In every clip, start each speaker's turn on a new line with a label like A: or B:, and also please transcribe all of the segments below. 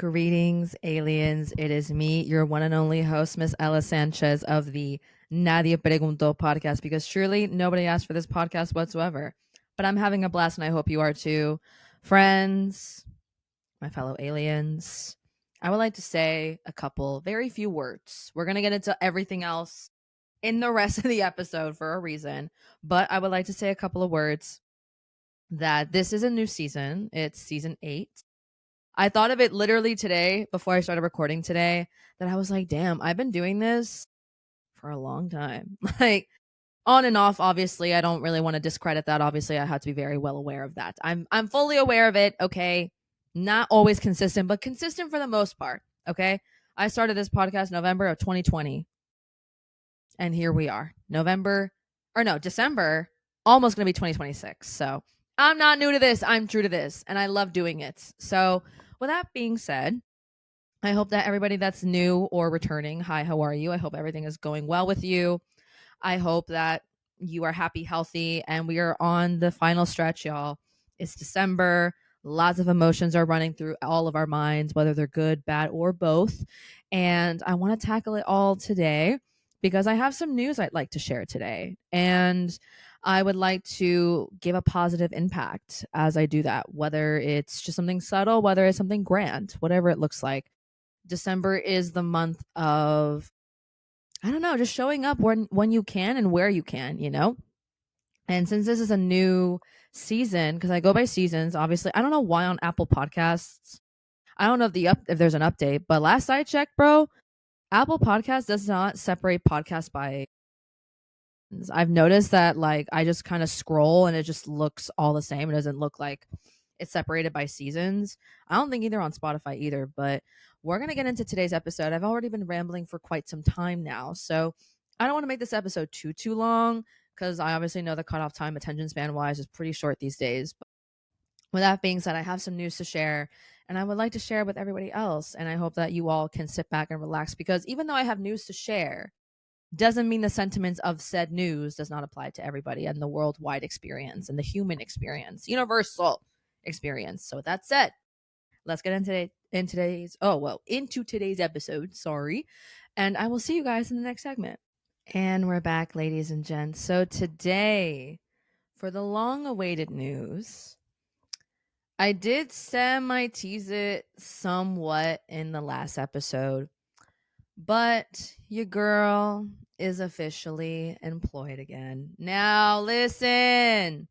A: Greetings, aliens. It is me, your one and only host, Miss Ella Sanchez of the Nadie Preguntó podcast, because surely nobody asked for this podcast whatsoever. But I'm having a blast, and I hope you are too. Friends, my fellow aliens, I would like to say a couple, very few words. We're going to get into everything else in the rest of the episode for a reason, but I would like to say a couple of words that this is a new season. It's season 8. I thought of it literally today before I started recording today that I was like, damn, I've been doing this for a long time. Like on and off, obviously. I don't really want to discredit that. Obviously, I have to be very well aware of that. I'm fully aware of it, okay? Not always consistent, but consistent for the most part, okay? I started this podcast November of 2020. And here we are. December, almost going to be 2026. So I'm not new to this. I'm true to this. And I love doing it. So with that being said, I hope that everybody that's new or returning, hi, how are you? I hope everything is going well with you. I hope that you are happy, healthy, and we are on the final stretch, y'all. It's December. Lots of emotions are running through all of our minds, whether they're good, bad, or both. And I want to tackle it all today because I have some news I'd like to share today. And I would like to give a positive impact as I do that, whether it's just something subtle, whether it's something grand, whatever it looks like. December is the month of, I don't know, just showing up when you can and where you can, you know? And since this is a new season, because I go by seasons, obviously, I don't know why on Apple Podcasts. I don't know if there's an update, but last I checked, bro, Apple Podcast does not separate podcasts by. I've noticed that like I just kind of scroll and it just looks all the same. It doesn't look like it's separated by seasons. I don't think either on Spotify either, but we're going to get into today's episode. I've already been rambling for quite some time now. So I don't want to make this episode too long because I obviously know the cutoff time attention span wise is pretty short these days. But with that being said, I have some news to share and I would like to share with everybody else. And I hope that you all can sit back and relax because even though I have news to share, doesn't mean the sentiments of said news does not apply to everybody and the worldwide experience and the human experience, universal experience. So with that said, let's get into today's episode. Sorry. And I will see you guys in the next segment. And we're back, ladies and gents. So today, for the long awaited news, I did semi tease it somewhat in the last episode, but your girl is officially employed again. Now, listen.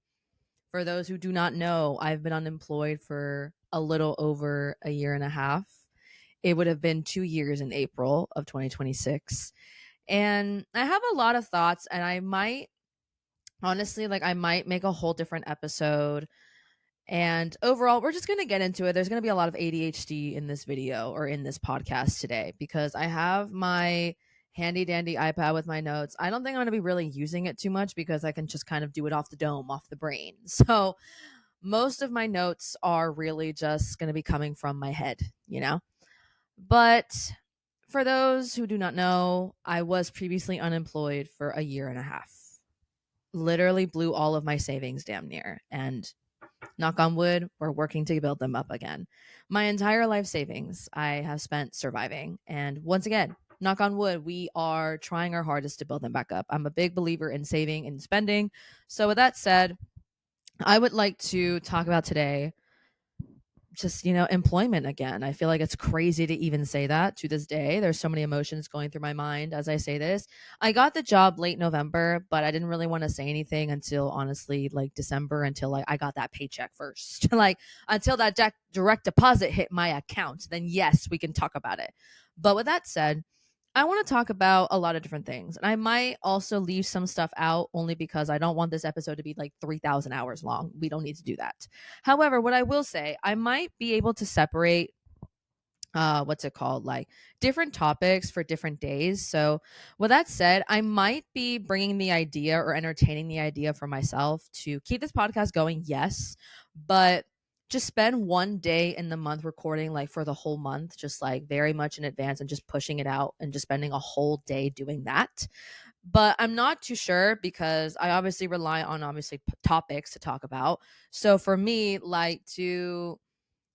A: For those who do not know, I've been unemployed for a little over a year and a half. It would have been 2 years in April of 2026. And I have a lot of thoughts, and I might, honestly, like, I might make a whole different episode. And overall, we're just going to get into it. There's going to be a lot of ADHD in this video or in this podcast today because I have my handy dandy iPad with my notes. I don't think I'm going to be really using it too much because I can just kind of do it off the dome, off the brain. So most of my notes are really just going to be coming from my head, you know? But for those who do not know, I was previously unemployed for a year and a half. Literally blew all of my savings damn near. And knock on wood, we're working to build them up again. My entire life savings I have spent surviving. And once again, knock on wood, we are trying our hardest to build them back up. I'm a big believer in saving and spending. So with that said, I would like to talk about today just, employment again. I feel like it's crazy to even say that to this day. There's so many emotions going through my mind as I say this. I got the job late November, but I didn't really want to say anything until honestly like December until like I got that paycheck first. Like until that direct deposit hit my account, then yes, we can talk about it. But with that said, I want to talk about a lot of different things. And I might also leave some stuff out only because I don't want this episode to be like 3,000 hours long. We don't need to do that. However, what I will say, I might be able to separate what's it called, like different topics for different days. So with that said, I might be bringing the idea or entertaining the idea for myself to keep this podcast going, yes, but just spend one day in the month recording like for the whole month, just like very much in advance and just pushing it out and just spending a whole day doing that. But I'm not too sure because I obviously rely on topics to talk about. So for me, like to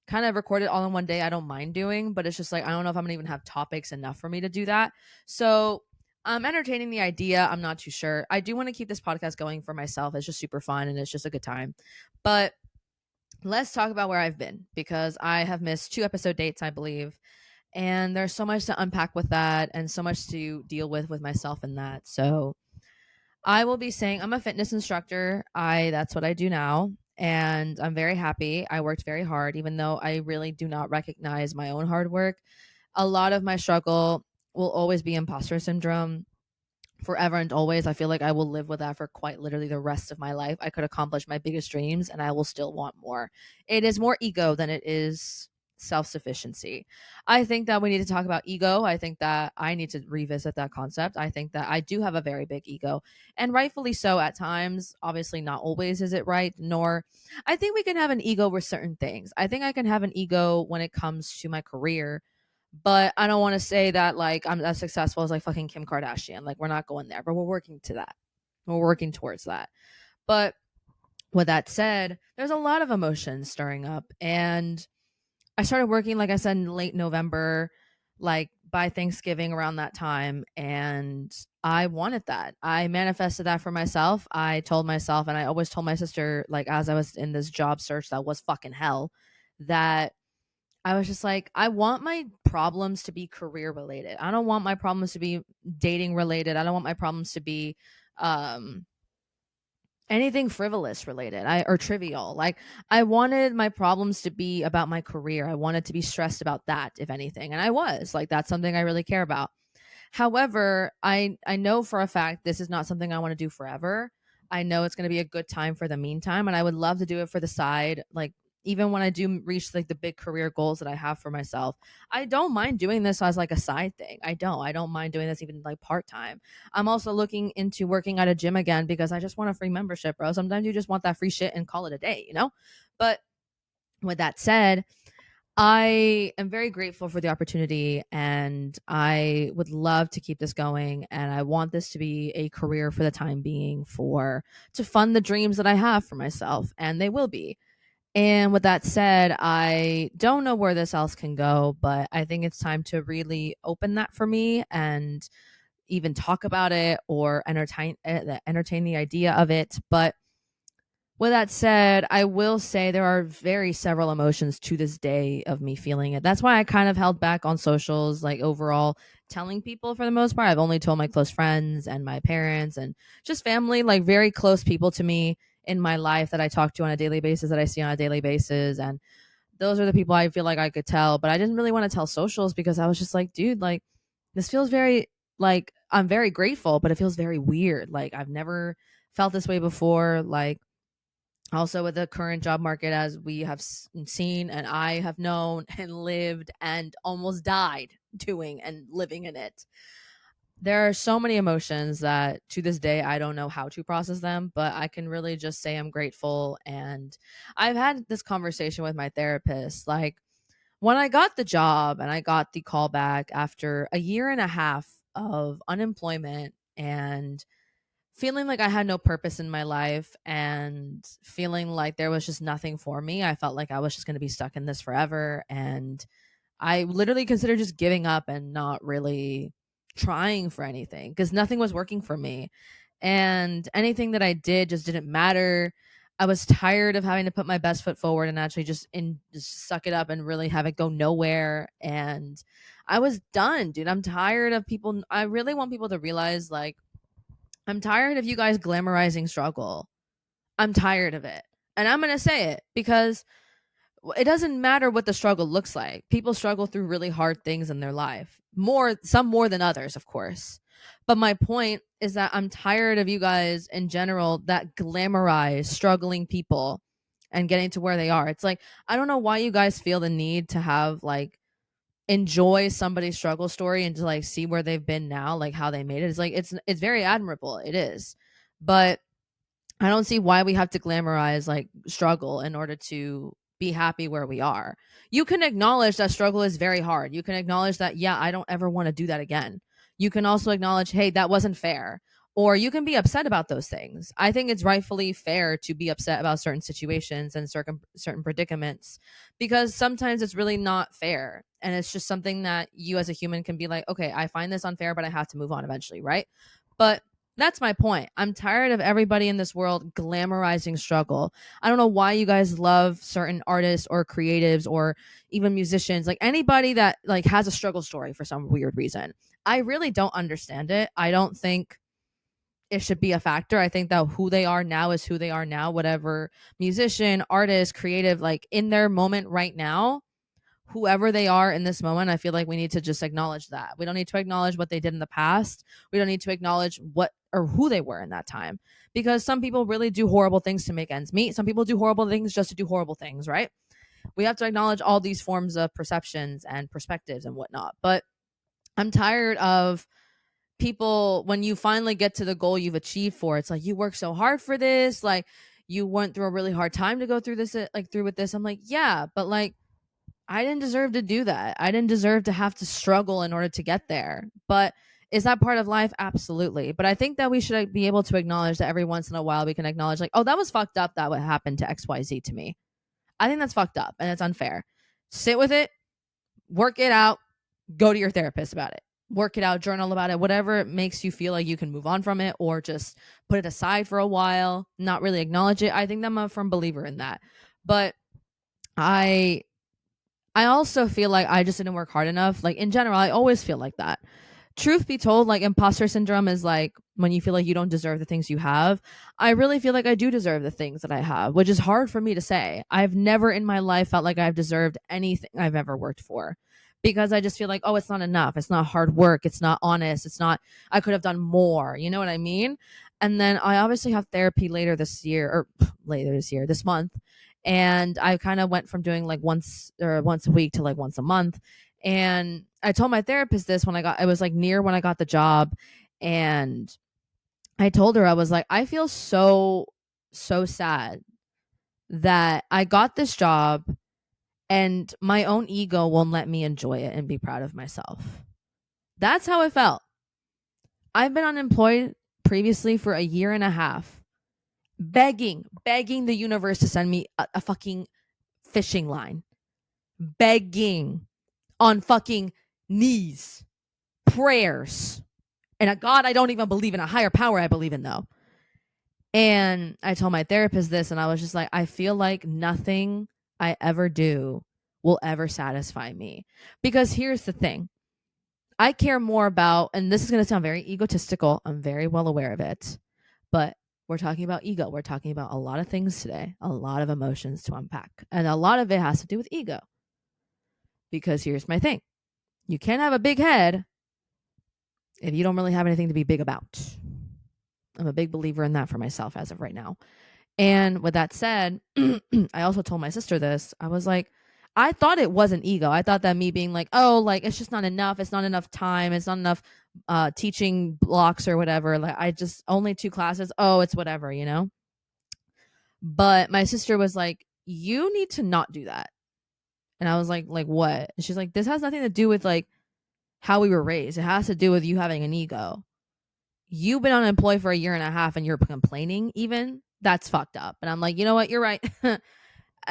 A: kind of record it all in one day, I don't mind doing, but it's just like I don't know if I'm gonna even have topics enough for me to do that. So I'm entertaining the idea. I'm not too sure. I do want to keep this podcast going for myself. It's just super fun and it's just a good time. But let's talk about where I've been because I have missed 2 episode dates, I believe. And there's so much to unpack with that and so much to deal with myself in that. So I will be saying I'm a fitness instructor. I That's what I do now. And I'm very happy. I worked very hard, even though I really do not recognize my own hard work. A lot of my struggle will always be imposter syndrome forever and always. I feel like I will live with that for quite literally the rest of my life. I could accomplish my biggest dreams and I will still want more. It is more ego than it is self sufficiency. I think that we need to talk about ego. I think that I need to revisit that concept. I think that I do have a very big ego and rightfully so at times. Obviously, not always is it right, nor I think we can have an ego with certain things. I think I can have an ego when it comes to my career, but I don't want to say that like I'm as successful as like fucking Kim Kardashian. Like we're not going there, but we're working to that. We're working towards that. But with that said, there's a lot of emotions stirring up, and I started working, like I said, in late November, like by Thanksgiving around that time, and I wanted that. I manifested that for myself. I told myself, and I always told my sister, like as I was in this job search that was fucking hell, that I was just like, I want my problems to be career related. I don't want my problems to be dating related. I don't want my problems to be um anything frivolous related. Or trivial. Like I wanted my problems to be about my career. I wanted to be stressed about that if anything. And I was. Like that's something I really care about. However, I know for a fact this is not something I want to do forever. I know it's going to be a good time for the meantime, and I would love to do it for the side. Like even when I do reach like the big career goals that I have for myself, I don't mind doing this as like a side thing. I don't mind doing this even like part time. I'm also looking into working at a gym again because I just want a free membership, bro. Sometimes you just want that free shit and call it a day, you know? But with that said, I am very grateful for the opportunity and I would love to keep this going, and I want this to be a career for the time being for to fund the dreams that I have for myself, and they will be. And with that said, I don't know where this else can go, but I think it's time to really open that for me and even talk about it or entertain the idea of it. But with that said, I will say there are very several emotions to this day of me feeling it. That's why I kind of held back on socials, like overall telling people for the most part. I've only told my close friends and my parents and just family, like very close people to me in my life that I talk to on a daily basis, that I see on a daily basis. And those are the people I feel like I could tell. But I didn't really want to tell socials because I was just like, dude, like this feels very like I'm very grateful, but it feels very weird. Like I've never felt this way before. Like also with the current job market as we have seen and I have known and lived and almost died doing and living in it, there are so many emotions that to this day I don't know how to process them, but I can really just say I'm grateful. And I've had this conversation with my therapist, like when I got the job and I got the call back after a year and a half of unemployment and feeling like I had no purpose in my life and feeling like there was just nothing for me. I felt like I was just going to be stuck in this forever. And I literally considered just giving up and not really trying for anything because nothing was working for me. And anything that I did just didn't matter. I was tired of having to put my best foot forward and actually just suck it up and really have it go nowhere. And I was done, dude. I'm tired of people. I really want people to realize like, I'm tired of you guys glamorizing struggle. I'm tired of it. And I'm going to say it because it doesn't matter what the struggle looks like. People struggle through really hard things in their life. Some more than others, of course. But my point is that I'm tired of you guys in general that glamorize struggling people and getting to where they are. It's like I don't know why you guys feel the need to have like enjoy somebody's struggle story and to like see where they've been now, like how they made it. It's like it's very admirable. It is. But I don't see why we have to glamorize like struggle in order to be happy where we are. You can acknowledge that struggle is very hard. You can acknowledge that, yeah, I don't ever want to do that again. You can also acknowledge, hey, that wasn't fair. or you can be upset about those things. I think it's rightfully fair to be upset about certain situations and certain predicaments, because sometimes it's really not fair, and it's just something that you as a human can be like, okay, I find this unfair, but I have to move on eventually, right? But that's my point. I'm tired of everybody in this world glamorizing struggle. I don't know why you guys love certain artists or creatives or even musicians, like anybody that like has a struggle story for some weird reason. I really don't understand it. I don't think it should be a factor. I think that who they are now is who they are now, whatever musician, artist, creative, like in their moment right now, whoever they are in this moment, I feel like we need to just acknowledge that. We don't need to acknowledge what they did in the past. We don't need to acknowledge what or who they were in that time, because some people really do horrible things to make ends meet. Some people do horrible things just to do horrible things, right? We have to acknowledge all these forms of perceptions and perspectives and whatnot. But I'm tired of people, when you finally get to the goal you've achieved for, it's like, you worked so hard for this, like you went through a really hard time to go through this, like through with this. I'm like, yeah, but like I didn't deserve to do that. I didn't deserve to have to struggle in order to get there. But is that part of life? Absolutely. But I think that we should be able to acknowledge that every once in a while we can acknowledge, like, oh, that was fucked up that what happened to XYZ to me. I think that's fucked up and it's unfair. Sit with it, work it out, go to your therapist about it, work it out, journal about it, whatever makes you feel like you can move on from it, or just put it aside for a while, not really acknowledge it. I think that I'm a firm believer in that. But I I also feel like I just didn't work hard enough. Like in general, I always feel like that. Truth be told, like imposter syndrome is like when you feel like you don't deserve the things you have. I really feel like I do deserve the things that I have, which is hard for me to say. I've never in my life felt like I've deserved anything I've ever worked for, because I just feel like, oh, it's not enough. It's not hard work. It's not honest. It's not, I could have done more. You know what I mean? And then I obviously have therapy later this year, or later this year, this month. And I kind of went from doing like once a week to like once a month. And I told my therapist this when I was like near when I got the job. And I told her, I was like, I feel so sad that I got this job and my own ego won't let me enjoy it and be proud of myself. That's how it felt. I've been unemployed previously for a year and a half, begging the universe to send me a fucking fishing line, begging on fucking knees, prayers, and a God I don't even believe in, a higher power I believe in though. And I told my therapist this, and I was just like, I feel like nothing I ever do will ever satisfy me. Because here's the thing, I care more about, and this is going to sound very egotistical, I'm very well aware of it, but we're talking about ego. We're talking about a lot of things today, a lot of emotions to unpack. And a lot of it has to do with ego. Because here's my thing, you can't have a big head if you don't really have anything to be big about. I'm a big believer in that for myself as of right now. And with that said, I also told my sister this. I was like, I thought it wasn't ego. I thought that me being like, oh, like it's just not enough. It's not enough time. It's not enough teaching blocks or whatever. Like I just only 2 classes. Oh, it's whatever, you know? But my sister was like, you need to not do that. And I was like what? And she's like, this has nothing to do with like how we were raised. It has to do with you having an ego. You've been unemployed for a year and a half and you're complaining even? That's fucked up. And I'm like, you know what? You're right.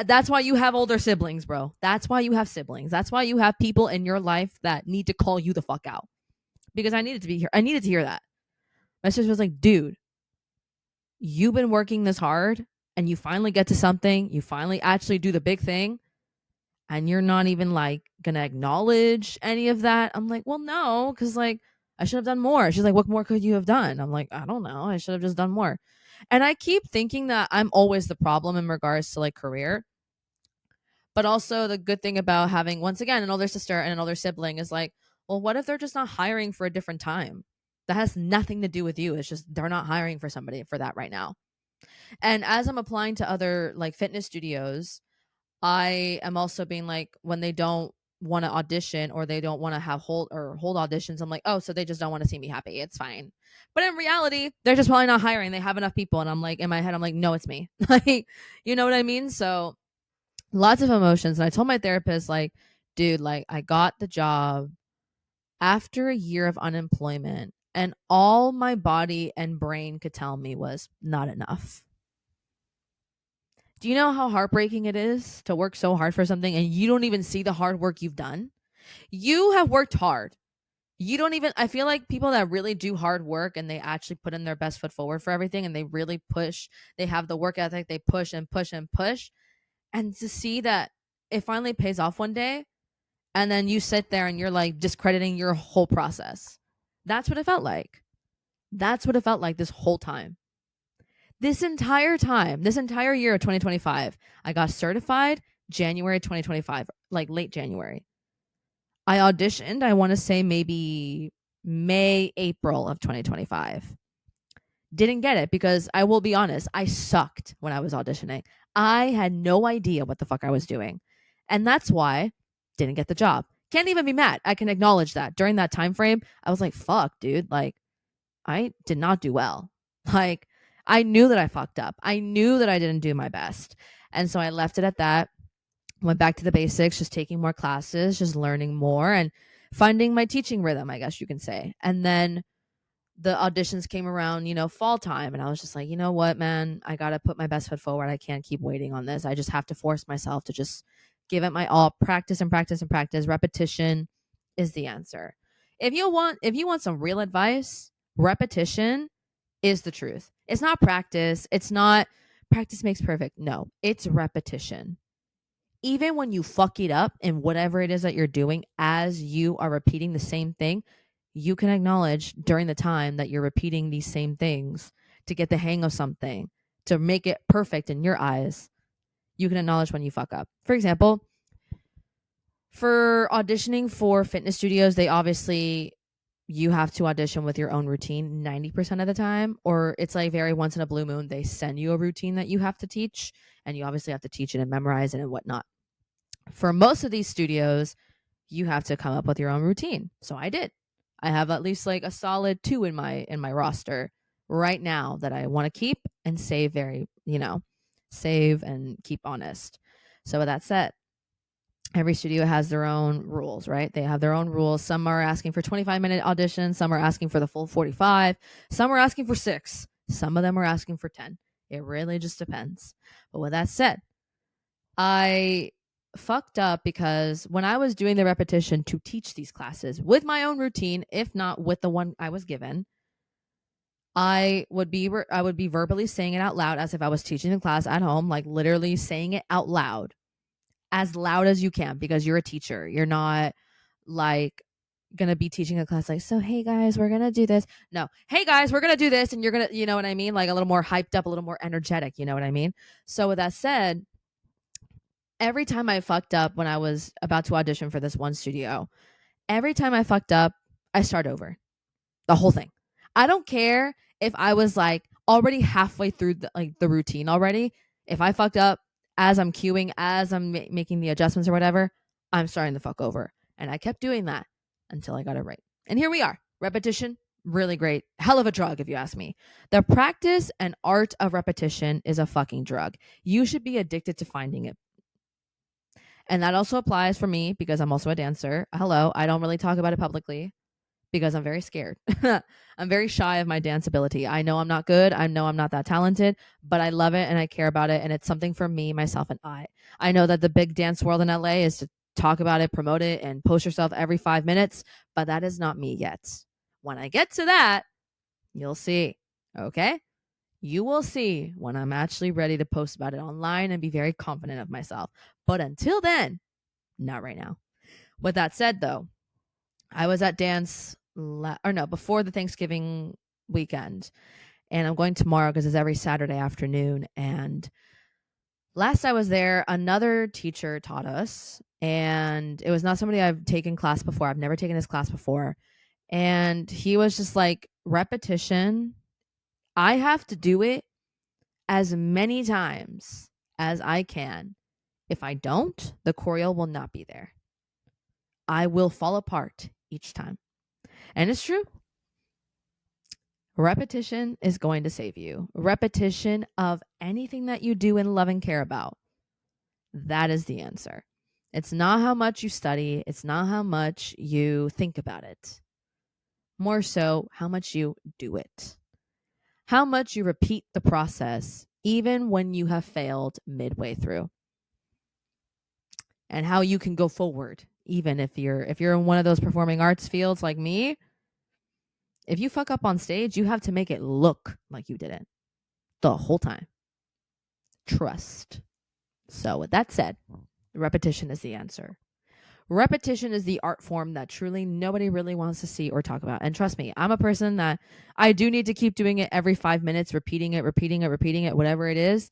A: That's why you have older siblings, bro. That's why you have siblings. That's why you have people in your life that need to call you the fuck out. Because I needed to be here. I needed to hear that. My sister was like, dude, you've been working this hard and you finally get to something. You finally actually do the big thing. And you're not even like going to acknowledge any of that. I'm like, well, no, because like I should have done more. She's like, what more could you have done? I'm like, I don't know. I should have just done more. And I keep thinking that I'm always the problem in regards to like career. But also the good thing about having, once again, an older sister and an older sibling is like, well, what if they're just not hiring for a different time? That has nothing to do with you. It's just they're not hiring for somebody for that right now. And as I'm applying to other like fitness studios, I am also being like, when they don't want to audition or they don't want to have hold auditions, I'm like, oh, so they just don't want to see me happy. It's fine. But in reality, they're just probably not hiring. They have enough people. And I'm like, in my head, I'm like, no, it's me. Like, you know what I mean? So lots of emotions. And I told my therapist, like, dude, like I got the job after a year of unemployment. And all my body and brain could tell me was not enough. Do you know how heartbreaking it is to work so hard for something and you don't even see the hard work you've done? You have worked hard. You don't even, I feel like people that really do hard work and they actually put in their best foot forward for everything and they really push, they have the work ethic, they push and push and push. And to see that it finally pays off one day, and then you sit there and you're like discrediting your whole process. That's what it felt like. That's what it felt like this whole time. This entire time, this entire year of 2025, I got certified January 2025, like late January. I auditioned, I want to say maybe May, April of 2025. Didn't get it because I will be honest, I sucked when I was auditioning. I had no idea what the fuck I was doing. And that's why didn't get the job. Can't even be mad. I can acknowledge that. During that time frame, I was like, fuck, dude, like I did not do well. Like I knew that I fucked up. I knew that I didn't do my best. And so I left it at that. Went back to the basics, just taking more classes, just learning more and finding my teaching rhythm, I guess you can say. And then the auditions came around, fall time. And I was just like, you know what, man, I got to put my best foot forward. I can't keep waiting on this. I just have to force myself to just give it my all, practice and practice and practice. Repetition is the answer. If you want some real advice, repetition is the truth. It's not practice. It's not practice makes perfect. No, it's repetition. Even when you fuck it up in whatever it is that you're doing, as you are repeating the same thing, you can acknowledge during the time that you're repeating these same things to get the hang of something, to make it perfect in your eyes. You can acknowledge when you fuck up. For example, for auditioning for fitness studios, they obviously, you have to audition with your own routine 90% of the time, or it's like very once in a blue moon, they send you a routine that you have to teach, and you obviously have to teach it and memorize it and whatnot. For most of these studios, you have to come up with your own routine. So I did. I have at least like a solid 2 in my roster right now that I want to keep and save save and keep honest. So with that said, every studio has their own rules, right? They have their own rules. Some are asking for 25-minute auditions, some are asking for the full 45, some are asking for 6, some of them are asking for 10. It really just depends. But with that said, I fucked up because when I was doing the repetition to teach these classes with my own routine, if not with the one I was given, I would be verbally saying it out loud as if I was teaching the class at home, like literally saying it out loud as you can, because you're a teacher. You're not like gonna be teaching a class like, so hey guys, we're gonna do this. No, hey guys, we're gonna do this, and you're gonna, you know what I mean, like a little more hyped up, a little more energetic, you know what I mean. So with that said, every time I fucked up when I was about to audition for this one studio, every time I fucked up, I start over the whole thing. I don't care if I was like already halfway through the routine already. If I fucked up as I'm queuing, as I'm making the adjustments or whatever, I'm starting the fuck over. And I kept doing that until I got it right. And here we are. Repetition, really great. Hell of a drug, if you ask me. The practice and art of repetition is a fucking drug. You should be addicted to finding it. And that also applies for me because I'm also a dancer. Hello, I don't really talk about it publicly because I'm very scared. I'm very shy of my dance ability. I know I'm not good. I know I'm not that talented, but I love it and I care about it. And it's something for me, myself, and I. I know that the big dance world in LA is to talk about it, promote it, and post yourself every 5 minutes, but that is not me yet. When I get to that, you'll see. Okay? You will see when I'm actually ready to post about it online and be very confident of myself. But until then, not right now. With that said, though, I was at dance before the Thanksgiving weekend, and I'm going tomorrow because it's every Saturday afternoon. And last I was there, another teacher taught us, and it was not somebody I've taken class before. I've never taken his class before. And he was just like, repetition, I have to do it as many times as I can. If I don't, the choreo will not be there. I will fall apart each time. And it's true. Repetition is going to save you. Repetition of anything that you do and love and care about. That is the answer. It's not how much you study. It's not how much you think about it. more so how much you do it, how much you repeat the process, even when you have failed midway through, and how you can go forward, even if you're in one of those performing arts fields like me. If you fuck up on stage, you have to make it look like you didn't the whole time. Trust. So, with that said, repetition is the answer. Repetition is the art form that truly nobody really wants to see or talk about. And trust me, I'm a person that I do need to keep doing it every 5 minutes, repeating it, whatever it is.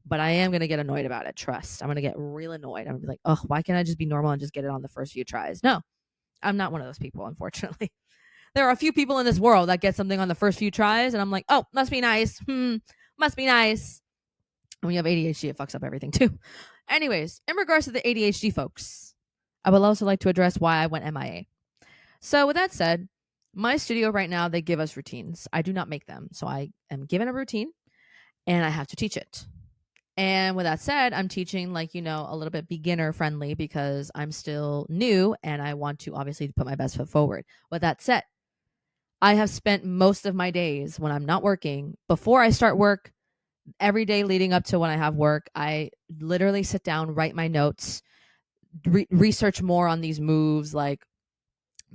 A: But I am going to get annoyed about it. Trust. I'm going to get real annoyed. I'm going to be like, oh, why can't I just be normal and just get it on the first few tries? No, I'm not one of those people, unfortunately. There are a few people in this world that get something on the first few tries, and I'm like, oh, must be nice. Must be nice. And when you have ADHD, it fucks up everything too. Anyways, in regards to the ADHD folks, I would also like to address why I went MIA. So with that said, my studio right now, they give us routines. I do not make them. So I am given a routine and I have to teach it. And with that said, I'm teaching like, a little bit beginner friendly because I'm still new and I want to obviously put my best foot forward. With that said, I have spent most of my days when I'm not working, before I start work, every day leading up to when I have work, I literally sit down, write my notes, research more on these moves, like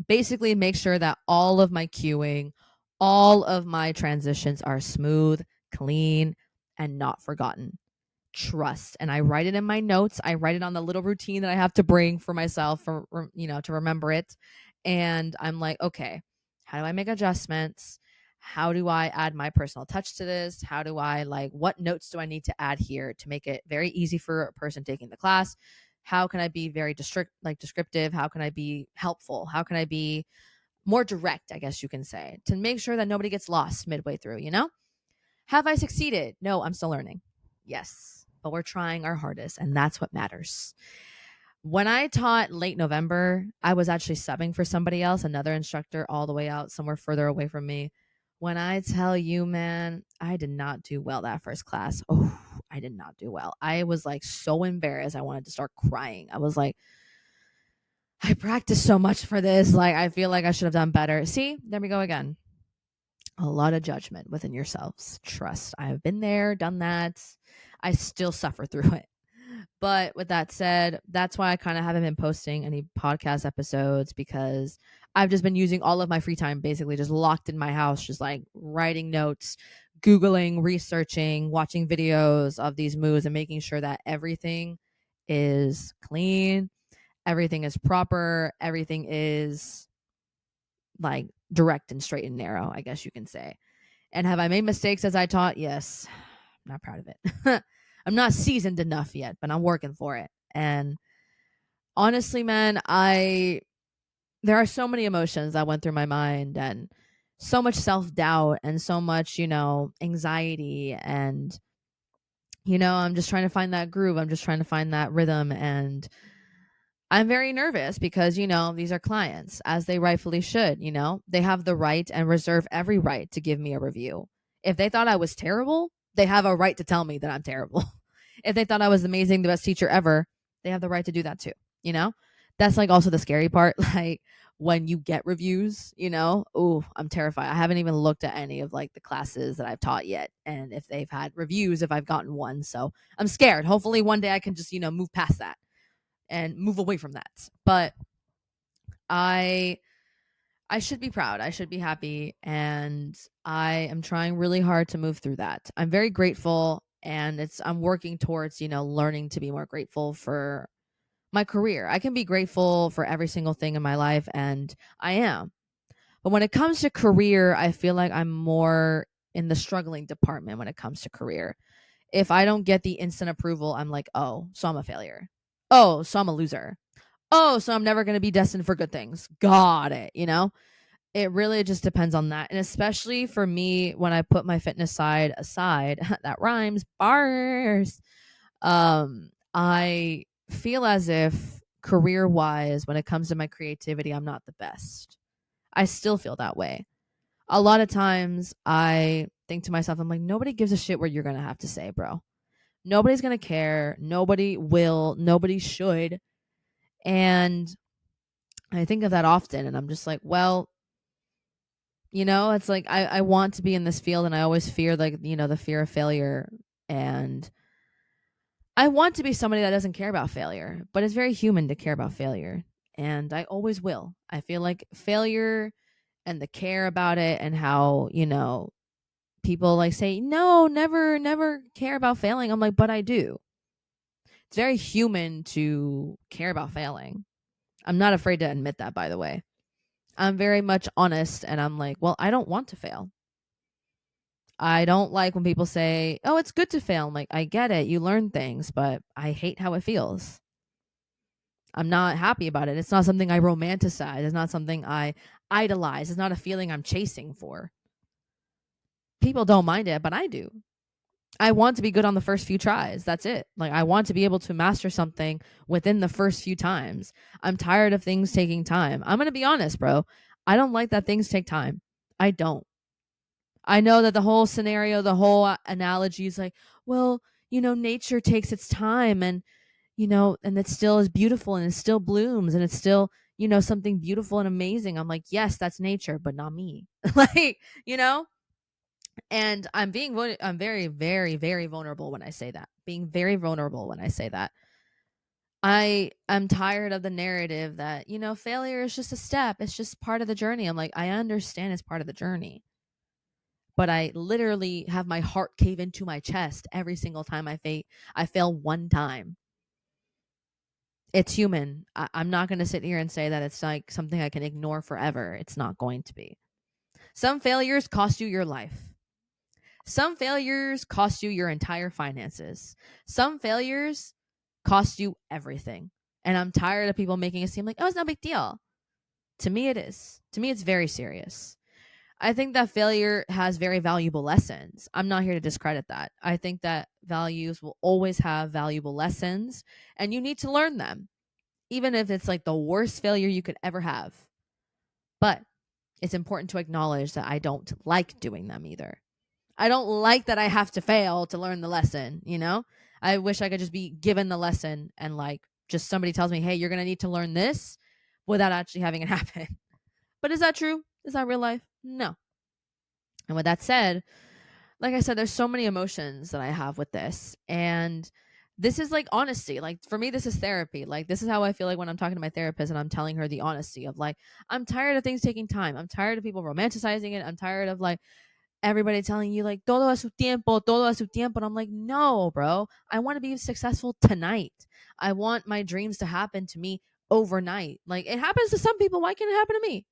A: basically make sure that all of my cueing, all of my transitions are smooth, clean, and not forgotten. Trust. And I write it in my notes. I write it on the little routine that I have to bring for myself for to remember it. And I'm like, okay, how do I make adjustments? How do I add my personal touch to this? How do I what notes do I need to add here to make it very easy for a person taking the class? How can I be very descriptive? How can I be helpful? How can I be more direct, I guess you can say, to make sure that nobody gets lost midway through, Have I succeeded? No, I'm still learning. Yes, but we're trying our hardest, and that's what matters. When I taught late November, I was actually subbing for somebody else, another instructor all the way out somewhere further away from me. When I tell you, man, I did not do well that first class. Oh, I did not do well. I was so embarrassed. I wanted to start crying. I was like, I practiced so much for this. I feel like I should have done better. See, there we go again. A lot of judgment within yourselves. Trust. I have been there, done that. I still suffer through it. But with that said, that's why I kind of haven't been posting any podcast episodes, because I've just been using all of my free time basically just locked in my house, just writing notes, Googling, researching, watching videos of these moves, and making sure that everything is clean, everything is proper, everything is direct and straight and narrow, I guess you can say. And have I made mistakes as I taught? Yes. I'm not proud of it. I'm not seasoned enough yet, but I'm working for it. And honestly, man, there are so many emotions that went through my mind, and so much self-doubt, and so much, anxiety, and I'm just trying to find that groove. I'm just trying to find that rhythm, and I'm very nervous because, these are clients, as they rightfully should. They have the right and reserve every right to give me a review. If they thought I was terrible, they have a right to tell me that I'm terrible. If they thought I was amazing, the best teacher ever, they have the right to do that too. That's also the scary part. When you get reviews, oh, I'm terrified. I haven't even looked at any of the classes that I've taught yet, and if they've had reviews, if I've gotten one. So I'm scared. Hopefully one day I can just, move past that and move away from that. But I should be proud. I should be happy. And I am trying really hard to move through that. I'm very grateful. And I'm working towards, learning to be more grateful for my career. I can be grateful for every single thing in my life, and I am. But when it comes to career, I feel like I'm more in the struggling department when it comes to career. If I don't get the instant approval, I'm like, oh, so I'm a failure. Oh, so I'm a loser. Oh, so I'm never going to be destined for good things. Got it. It really just depends on that. And especially for me, when I put my fitness side aside, that rhymes, bars. I feel as if career wise, when it comes to my creativity, I'm not the best. I still feel that way. A lot of times I think to myself, I'm like, nobody gives a shit what you're going to have to say, bro. Nobody's going to care. Nobody will. Nobody should. And I think of that often, and I'm just like, well, You know, it's like I want to be in this field and I always fear, like, the fear of failure. And I want to be somebody that doesn't care about failure, but it's very human to care about failure. And I always will. I feel like failure and the care about it and how, people like say, no, never, never care about failing. I'm like, but I do. It's very human to care about failing. I'm not afraid to admit that, by the way. I'm very much honest and I'm like, well, I don't want to fail. I don't like when people say, oh, it's good to fail. I'm like, I get it. You learn things, but I hate how it feels. I'm not happy about it. It's not something I romanticize. It's not something I idolize. It's not a feeling I'm chasing for. People don't mind it, but I do. I want to be good on the first few tries. That's it. Like, I want to be able to master something within the first few times. I'm tired of things taking time. I'm going to be honest, bro. I don't like that things take time. I don't. I know that the whole scenario, the whole analogy is like, well, nature takes its time and it still is beautiful and it still blooms and it's still, something beautiful and amazing. I'm like, yes, that's nature, but not me. like, you know? And I'm very, very, very vulnerable when I say that. Being very vulnerable when I say that. I am tired of the narrative that, failure is just a step. It's just part of the journey. I'm like, I understand it's part of the journey. But I literally have my heart cave into my chest every single time I fail one time. It's human. I'm not going to sit here and say that it's like something I can ignore forever. It's not going to be. Some failures cost you your life. Some failures cost you your entire finances. Some failures cost you everything. And I'm tired of people making it seem like, oh, it's no big deal. To me, it is. To me, it's very serious. I think that failure has very valuable lessons. I'm not here to discredit that. I think that values will always have valuable lessons, and you need to learn them, even if it's like the worst failure you could ever have. But it's important to acknowledge that I don't like doing them either. I don't like that I have to fail to learn the lesson. I wish I could just be given the lesson and like just somebody tells me, hey, you're going to need to learn this without actually having it happen. But is that true? Is that real life? No. And with that said, like I said, there's so many emotions that I have with this. And this is like honesty. Like for me, this is therapy. Like this is how I feel like when I'm talking to my therapist and I'm telling her the honesty of like, I'm tired of things taking time. I'm tired of people romanticizing it. I'm tired of like everybody telling you like todo a su tiempo, todo a su tiempo. And I'm like, no, bro. I want to be successful tonight. I want my dreams to happen to me overnight. Like it happens to some people. Why can't it happen to me?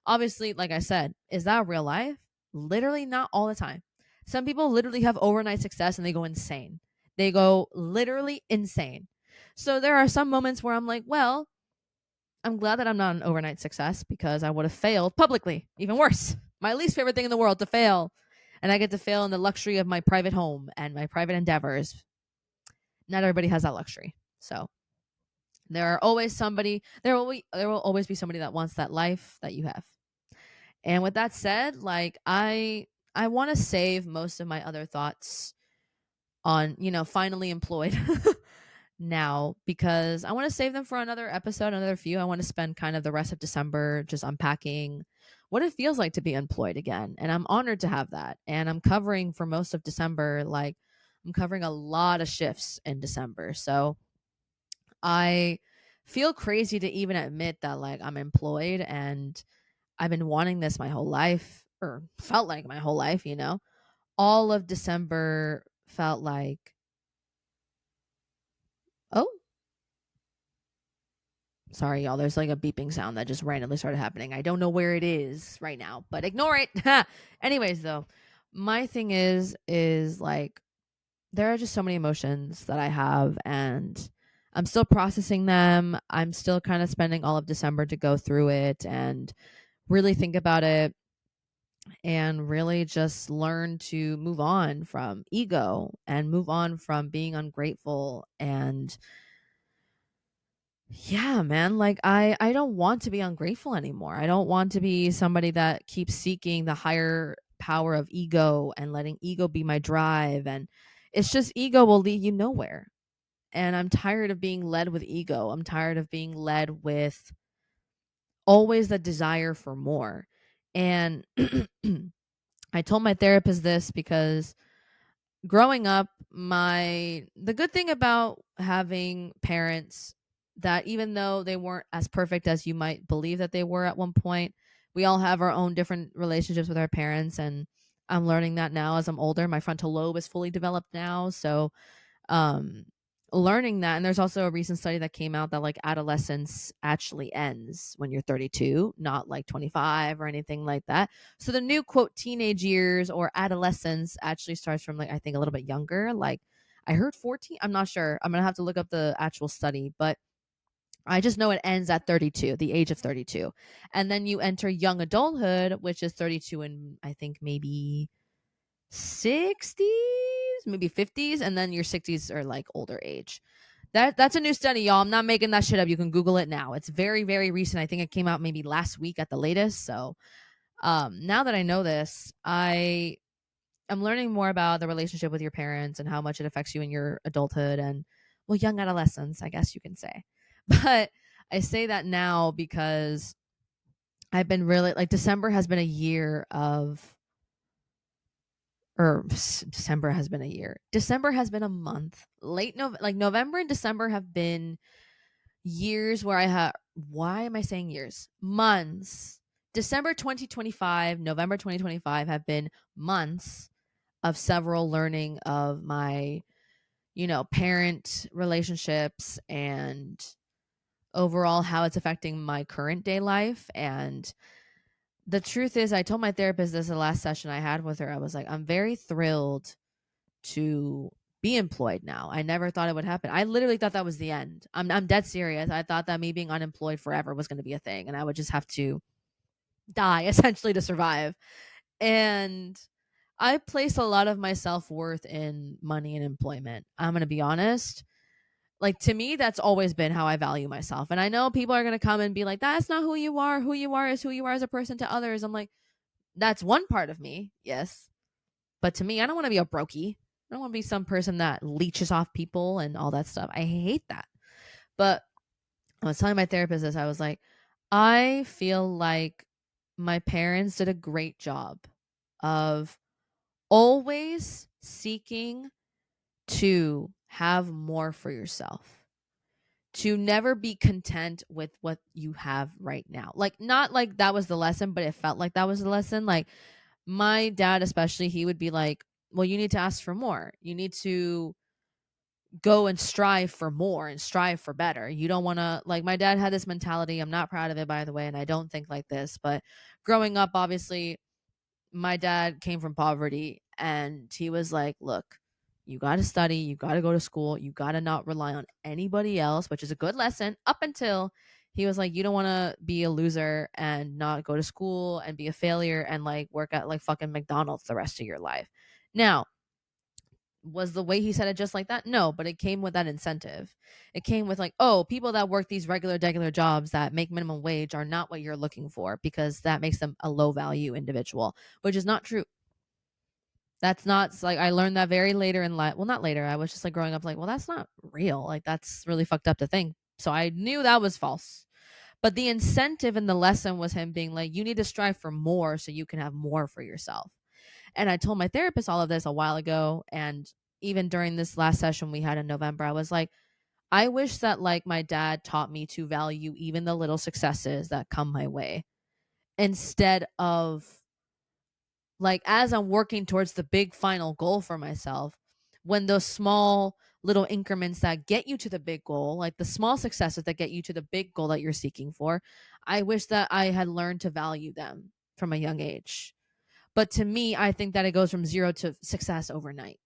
A: Obviously, like I said, is that real life? Literally not all the time. Some people literally have overnight success and they go insane. They go literally insane. So there are some moments where I'm like, well, I'm glad that I'm not an overnight success because I would have failed publicly. Even worse. My least favorite thing in the world to fail. And I get to fail in the luxury of my private home and my private endeavors. Not everybody has that luxury. So there will always be somebody that wants that life that you have. And with that said, like I want to save most of my other thoughts on, finally employed now because I want to save them for another episode, another few. I want to spend kind of the rest of December just unpacking what it feels like to be employed again. And I'm honored to have that. And I'm covering for most of December, like I'm covering a lot of shifts in December. So I feel crazy to even admit that like I'm employed and I've been wanting this my whole life or felt like my whole life. All of December felt like, oh, sorry, y'all. There's like a beeping sound that just randomly started happening. I don't know where it is right now, but ignore it. Anyways, though, my thing is like, there are just so many emotions that I have, and I'm still processing them. I'm still kind of spending all of December to go through it and really think about it and really just learn to move on from ego and move on from being ungrateful. And yeah, man, like I don't want to be ungrateful anymore. I don't want to be somebody that keeps seeking the higher power of ego and letting ego be my drive. And it's just ego will lead you nowhere. And I'm tired of being led with ego. I'm tired of being led with always the desire for more. And I told my therapist this because growing up, the good thing about having parents that even though they weren't as perfect as you might believe that they were at one point, we all have our own different relationships with our parents, and I'm learning that now as I'm older. My frontal lobe is fully developed now, so um learning that. And there's also a recent study that came out that like adolescence actually ends when you're 32, not like 25 or anything like that. So the new quote teenage years or adolescence actually starts from like I think a little bit younger, like I heard 14. I'm not sure, I'm gonna have to look up the actual study, but I just know it ends at 32, the age of 32. And then you enter young adulthood, which is 32 and I think maybe 60s, maybe 50s, and then your 60s are like older age. That's a new study, y'all. I'm not making that shit up. You can Google it now. It's very, very recent. I think it came out maybe last week at the latest. So now that I know this, I'm learning more about the relationship with your parents and how much it affects you in your adulthood and well, young adolescence, I guess you can say. But I say that now because I've been really like December has been a year of or December has been a year. December has been a month. Like November and December have been years where I have why am I saying years? Months. December 2025, November 2025 have been months of several learning of my, parent relationships and overall how it's affecting my current day life. And the truth is, I told my therapist this the last session I had with her. I was like, I'm very thrilled to be employed now. I never thought it would happen. I literally thought that was the end. I'm dead serious. I thought that me being unemployed forever was going to be a thing and I would just have to die essentially to survive. And I place a lot of my self-worth in money and employment. I'm going to be honest. Like to me that's always been how I value myself. And I know people are going to come and be like that's not who you are. Who you are is who you are as a person to others. I'm like that's one part of me. Yes. But to me, I don't want to be a brokey. I don't want to be some person that leeches off people and all that stuff. I hate that. But I was telling my therapist this. I was like, I feel like my parents did a great job of always seeking to have more for yourself, to never be content with what you have right now. Like, not like that was the lesson, but it felt like that was the lesson. Like, my dad, especially, he would be like, well, you need to ask for more. You need to go and strive for more and strive for better. You don't want to, like, my dad had this mentality. I'm not proud of it, by the way, and I don't think like this. But growing up, obviously, my dad came from poverty and he was like, look, you got to study, you got to go to school, you got to not rely on anybody else, which is a good lesson up until he was like, you don't want to be a loser and not go to school and be a failure and like work at like fucking McDonald's the rest of your life. Now, was the way he said it just like that? No, but it came with that incentive. It came with like, oh, people that work these regular jobs that make minimum wage are not what you're looking for because that makes them a low value individual, which is not true. That's not like I learned that very later in life. Well, not later. I was just like growing up like, well, that's not real. Like that's really fucked up to think. So I knew that was false. But the incentive in the lesson was him being like, you need to strive for more so you can have more for yourself. And I told my therapist all of this a while ago. And even during this last session we had in November, I was like, I wish that like my dad taught me to value even the little successes that come my way instead of like as I'm working towards the big final goal for myself, when those small little increments that get you to the big goal, like the small successes that get you to the big goal that you're seeking for, I wish that I had learned to value them from a young age. But to me, I think that it goes from zero to success overnight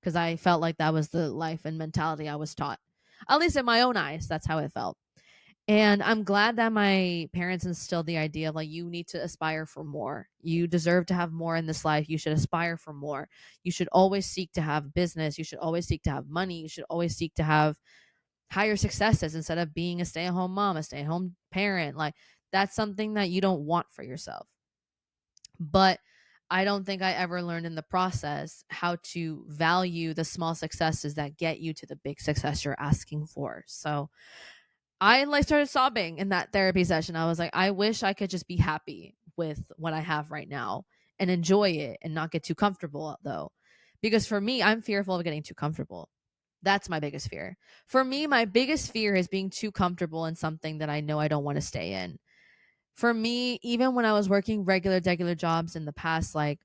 A: because I felt like that was the life and mentality I was taught. At least in my own eyes, that's how it felt. And I'm glad that my parents instilled the idea of like, you need to aspire for more. You deserve to have more in this life. You should aspire for more. You should always seek to have business. You should always seek to have money. You should always seek to have higher successes instead of being a stay at home mom, a stay at home parent. Like, that's something that you don't want for yourself. But I don't think I ever learned in the process how to value the small successes that get you to the big success you're asking for. So I like started sobbing in that therapy session. I was like, I wish I could just be happy with what I have right now and enjoy it and not get too comfortable though. Because for me, I'm fearful of getting too comfortable. That's my biggest fear. For me, my biggest fear is being too comfortable in something that I know I don't want to stay in. For me, even when I was working regular jobs in the past, like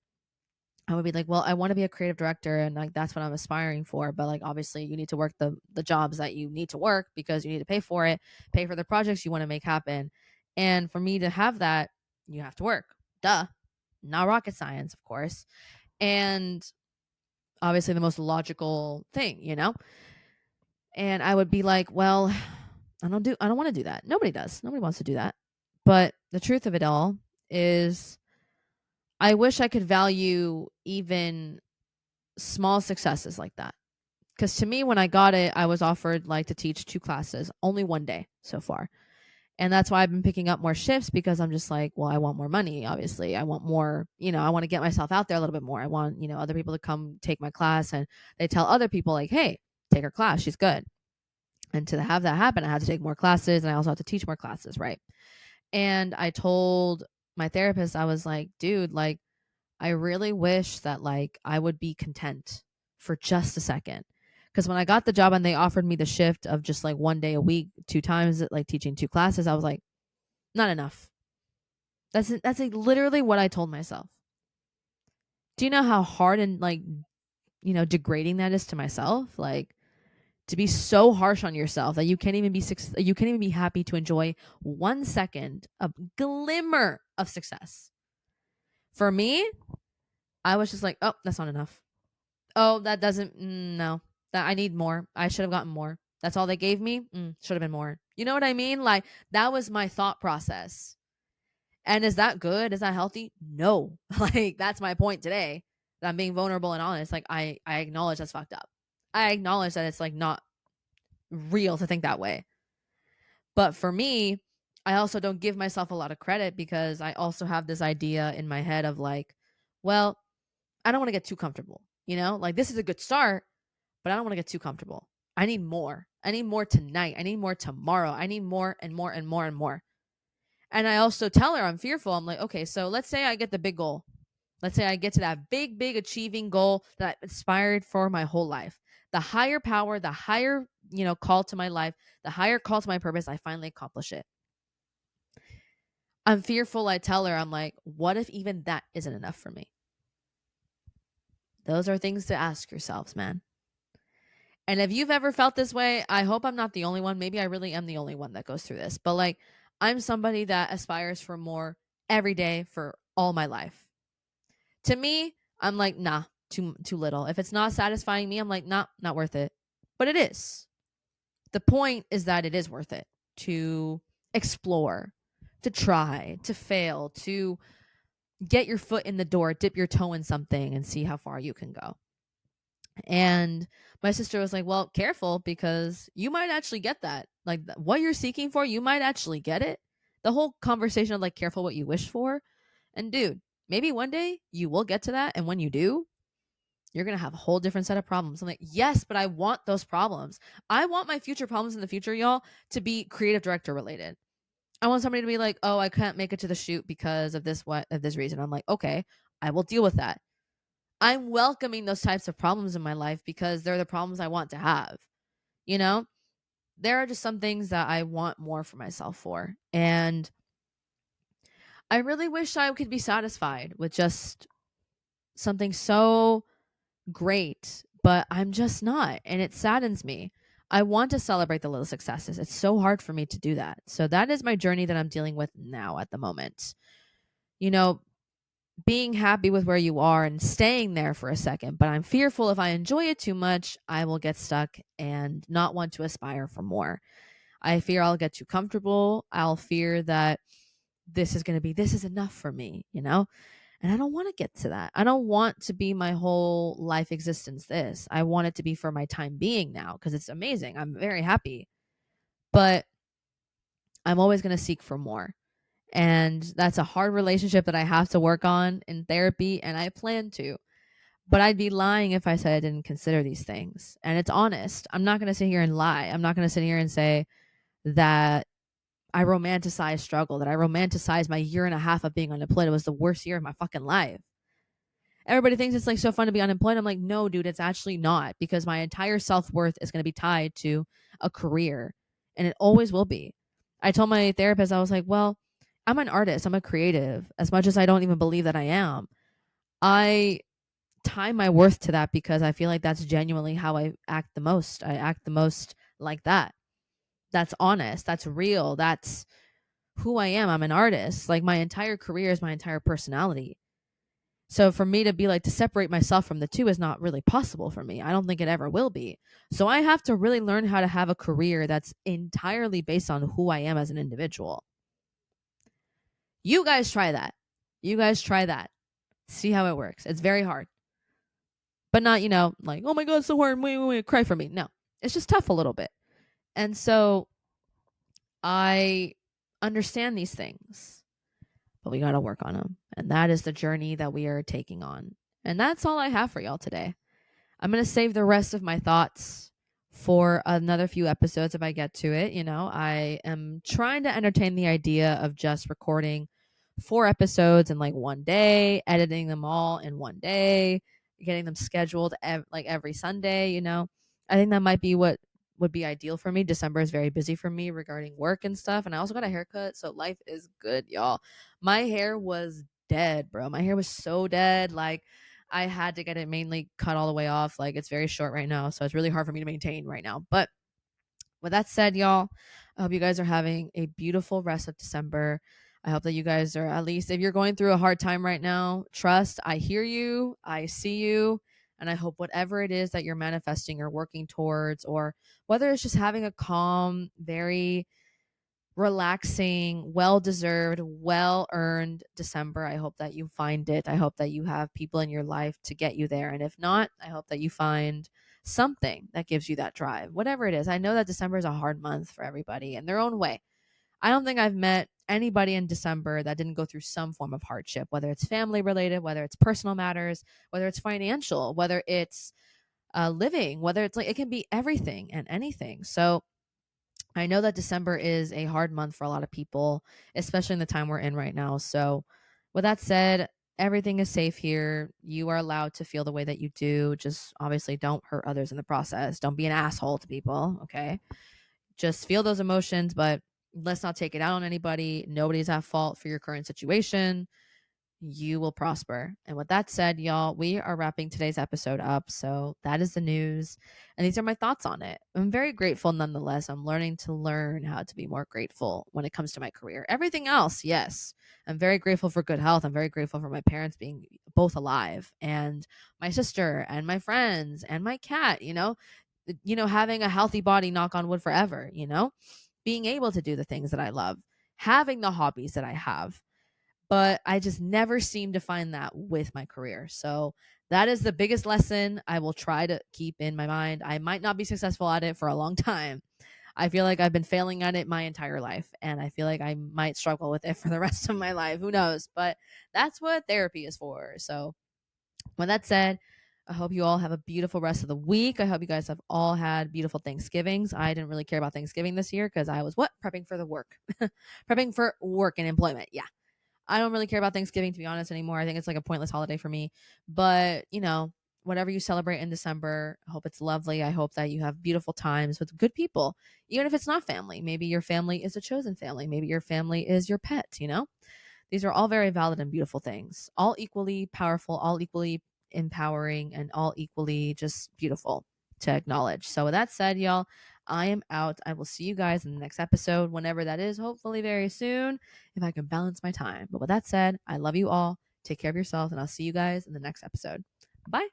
A: I would be like, well, I want to be a creative director and like that's what I'm aspiring for. But like obviously you need to work the jobs that you need to work because you need to pay for it, pay for the projects you want to make happen. And for me to have that, you have to work. Duh. Not rocket science, of course. And obviously the most logical thing, you know? And I would be like, well, I don't want to do that. Nobody does. Nobody wants to do that. But the truth of it all is I wish I could value even small successes like that. Because to me, when I got it, I was offered like to teach 2 classes, only 1 day so far. And that's why I've been picking up more shifts because I'm just like, well, I want more money, obviously. I want more, I want to get myself out there a little bit more. I want, other people to come take my class and they tell other people, like, hey, take her class. She's good. And to have that happen, I had to take more classes and I also have to teach more classes, right? And I told my therapist, I was like, dude, like, I really wish that like I would be content for just a second. Because when I got the job and they offered me the shift of just like 1 day a week, 2 times, like teaching 2 classes, I was like, not enough. That's like literally what I told myself. Do you know how hard and like, degrading that is to myself? Like to be so harsh on yourself that you can't even be happy to enjoy 1 second, a glimmer of success. For me, I was just like, oh, that's not enough. Oh, that doesn't, no, that I need more. I should have gotten more. That's all they gave me. Should have been more. You know what I mean? Like that was my thought process. And is that good? Is that healthy? No. Like that's my point today. That I'm being vulnerable and honest. Like I acknowledge that's fucked up. I acknowledge that it's like not real to think that way. But for me, I also don't give myself a lot of credit because I also have this idea in my head of like, well, I don't want to get too comfortable. Like this is a good start, but I don't want to get too comfortable. I need more. I need more tonight. I need more tomorrow. I need more and more and more and more. And I also tell her I'm fearful. I'm like, okay, so let's say I get the big goal. Let's say I get to that big, big achieving goal that I aspired for my whole life. The higher power, the higher, call to my life, the higher call to my purpose, I finally accomplish it. I'm fearful. I tell her, I'm like, what if even that isn't enough for me? Those are things to ask yourselves, man. And if you've ever felt this way, I hope I'm not the only one. Maybe I really am the only one that goes through this. But like, I'm somebody that aspires for more every day for all my life. To me, I'm like, nah, too little. If it's not satisfying me, I'm like, nah, not worth it. But it is. The point is that it is worth it to explore, to try, to fail, to get your foot in the door, dip your toe in something and see how far you can go. And my sister was like, well, careful because you might actually get that. Like what you're seeking for, you might actually get it. The whole conversation of like, careful what you wish for. And dude, maybe one day you will get to that. And when you do, you're going to have a whole different set of problems. I'm like, yes, but I want those problems. I want my future problems in the future, y'all, to be creative director related. I want somebody to be like, oh, I can't make it to the shoot because of this reason. I'm like, okay, I will deal with that. I'm welcoming those types of problems in my life because they're the problems I want to have. There are just some things that I want more for myself for. And I really wish I could be satisfied with just something so great, but I'm just not. And it saddens me. I want to celebrate the little successes. It's so hard for me to do that. So that is my journey that I'm dealing with now at the moment. Being happy with where you are and staying there for a second. But I'm fearful if I enjoy it too much, I will get stuck and not want to aspire for more. I fear I'll get too comfortable. I'll fear that this is enough for me, And I don't want to get to that. I don't want to be my whole life existence this. I want it to be for my time being now because it's amazing. I'm very happy. But I'm always going to seek for more. And that's a hard relationship that I have to work on in therapy, and I plan to. But I'd be lying if I said I didn't consider these things. And it's honest. I'm not going to sit here and lie. I'm not going to sit here and say that I romanticize struggle, that I romanticize my year and a half of being unemployed. It was the worst year of my fucking life. Everybody thinks it's like so fun to be unemployed. I'm like, no, dude, it's actually not, because my entire self-worth is going to be tied to a career, and it always will be. I told my therapist, I was like, well, I'm an artist, I'm a creative, as much as I don't even believe that I am. I tie my worth to that because I feel like that's genuinely how I act the most. I act the most like that. That's honest, that's real, that's who I am. I'm an artist. Like, my entire career is my entire personality. So for me to be like, to separate myself from the two is not really possible for me. I don't think it ever will be. So I have to really learn how to have a career that's entirely based on who I am as an individual. You guys try that. You guys try that. See how it works. It's very hard. But not, like, oh my God, it's so hard. Wait, cry for me. No, it's just tough a little bit. And so I understand these things, but we got to work on them. And that is the journey that we are taking on. And that's all I have for y'all today. I'm going to save the rest of my thoughts for another few episodes if I get to it. I am trying to entertain the idea of just recording 4 episodes in like one day, editing them all in one day, getting them scheduled like every Sunday. I think that might be what would be ideal for me. December is very busy for me regarding work and stuff. And I also got a haircut. So life is good, y'all. My hair was dead, bro. My hair was so dead. Like, I had to get it mainly cut all the way off. Like, it's very short right now. So it's really hard for me to maintain right now. But with that said, y'all, I hope you guys are having a beautiful rest of December. I hope that you guys are, at least if you're going through a hard time right now, trust, I hear you, I see you, and I hope whatever it is that you're manifesting or working towards, or whether it's just having a calm, very relaxing, well-deserved, well-earned December, I hope that you find it. I hope that you have people in your life to get you there. And if not, I hope that you find something that gives you that drive, whatever it is. I know that December is a hard month for everybody in their own way. I don't think I've met anybody in December that didn't go through some form of hardship, whether it's family related, whether it's personal matters, whether it's financial, whether it's living, whether it's like, it can be everything and anything. So I know that December is a hard month for a lot of people, especially in the time we're in right now. So, with that said, everything is safe here. You are allowed to feel the way that you do. Just obviously don't hurt others in the process. Don't be an asshole to people. Okay. Just feel those emotions, but let's not take it out on anybody. Nobody's at fault for your current situation. You will prosper. And with that said, y'all, we are wrapping today's episode up. So that is the news. And these are my thoughts on it. I'm very grateful nonetheless. I'm learning to learn how to be more grateful when it comes to my career. Everything else, yes. I'm very grateful for good health. I'm very grateful for my parents being both alive, and my sister and my friends and my cat, having a healthy body, knock on wood, forever, being able to do the things that I love, having the hobbies that I have. But I just never seem to find that with my career. So that is the biggest lesson I will try to keep in my mind. I might not be successful at it for a long time. I feel like I've been failing at it my entire life, and I feel like I might struggle with it for the rest of my life. Who knows? But that's what therapy is for. So with that said, I hope you all have a beautiful rest of the week. I hope you guys have all had beautiful Thanksgivings. I didn't really care about Thanksgiving this year because I was prepping for the work, prepping for work and employment. Yeah. I don't really care about Thanksgiving, to be honest, anymore. I think it's like a pointless holiday for me. But, whatever you celebrate in December, I hope it's lovely. I hope that you have beautiful times with good people, even if it's not family. Maybe your family is a chosen family. Maybe your family is your pet. These are all very valid and beautiful things, all equally powerful, all equally empowering, and all equally just beautiful to acknowledge. So with that said, y'all, I am out. I will see you guys in the next episode, whenever that is, hopefully very soon, if I can balance my time. But with that said, I love you all. Take care of yourselves, and I'll see you guys in the next episode. Bye.